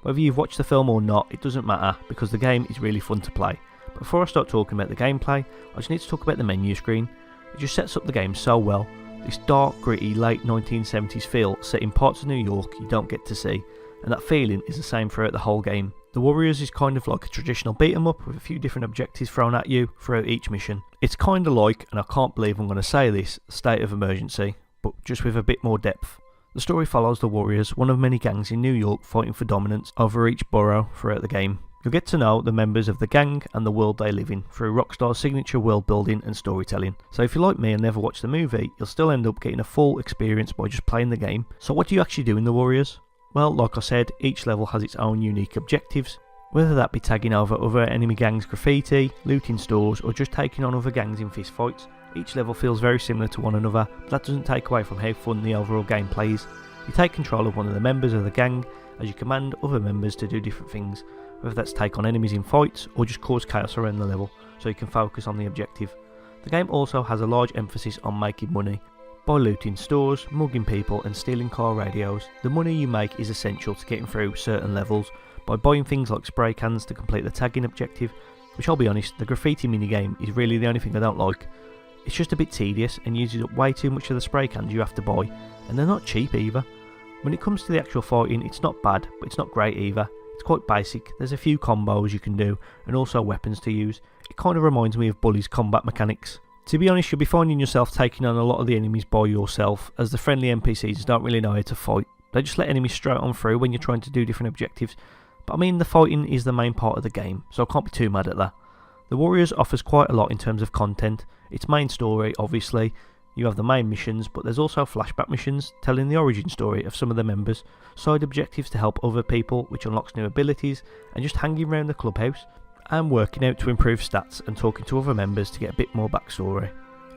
Whether you've watched the film or not, it doesn't matter because the game is really fun to play. But before I start talking about the gameplay, I just need to talk about the menu screen. It just sets up the game so well. This dark, gritty, late 1970s feel set in parts of New York you don't get to see, and that feeling is the same throughout the whole game. The Warriors is kind of like a traditional beat 'em up with a few different objectives thrown at you throughout each mission. It's kind of like, and I can't believe I'm going to say this, State of Emergency, but just with a bit more depth. The story follows the Warriors, one of many gangs in New York fighting for dominance over each borough throughout the game. You'll get to know the members of the gang and the world they live in through Rockstar's signature world building and storytelling. So if you're like me and never watched the movie, you'll still end up getting a full experience by just playing the game. So what do you actually do in the Warriors? Well, like I said, each level has its own unique objectives, whether that be tagging over other enemy gangs' graffiti, looting stores, or just taking on other gangs in fistfights. Each level feels very similar to one another, but that doesn't take away from how fun the overall gameplay is. You take control of one of the members of the gang as you command other members to do different things, whether that's take on enemies in fights or just cause chaos around the level, so you can focus on the objective. The game also has a large emphasis on making money. By looting stores, mugging people and stealing car radios, the money you make is essential to getting through certain levels. By buying things like spray cans to complete the tagging objective, which I'll be honest, the graffiti minigame is really the only thing I don't like. It's just a bit tedious and uses up way too much of the spray cans you have to buy, and they're not cheap either. When it comes to the actual fighting, it's not bad, but it's not great either. It's quite basic, there's a few combos you can do, and also weapons to use. It kind of reminds me of Bully's combat mechanics. To be honest, you'll be finding yourself taking on a lot of the enemies by yourself, as the friendly NPCs don't really know how to fight. They just let enemies straight on through when you're trying to do different objectives. But I mean, the fighting is the main part of the game, so I can't be too mad at that. The Warriors offers quite a lot in terms of content. Its main story, obviously, you have the main missions, but there's also flashback missions telling the origin story of some of the members, side objectives to help other people, which unlocks new abilities, and just hanging around the clubhouse, and working out to improve stats and talking to other members to get a bit more backstory.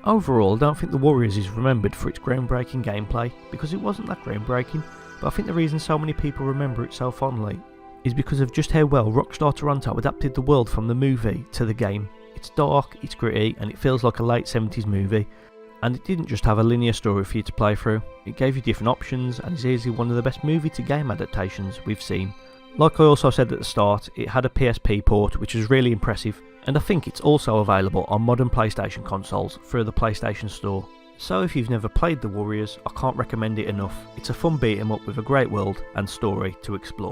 Overall, I don't think the Warriors is remembered for its groundbreaking gameplay, because it wasn't that groundbreaking, but I think the reason so many people remember it so fondly is because of just how well Rockstar Toronto adapted the world from the movie to the game. It's dark, it's gritty, and it feels like a late 70s movie. And it didn't just have a linear story for you to play through, it gave you different options and is easily one of the best movie to game adaptations we've seen. Like I also said at the start, it had a PSP port which was really impressive, and I think it's also available on modern PlayStation consoles through the PlayStation Store. So if you've never played The Warriors, I can't recommend it enough. It's a fun beat 'em up with a great world and story to explore.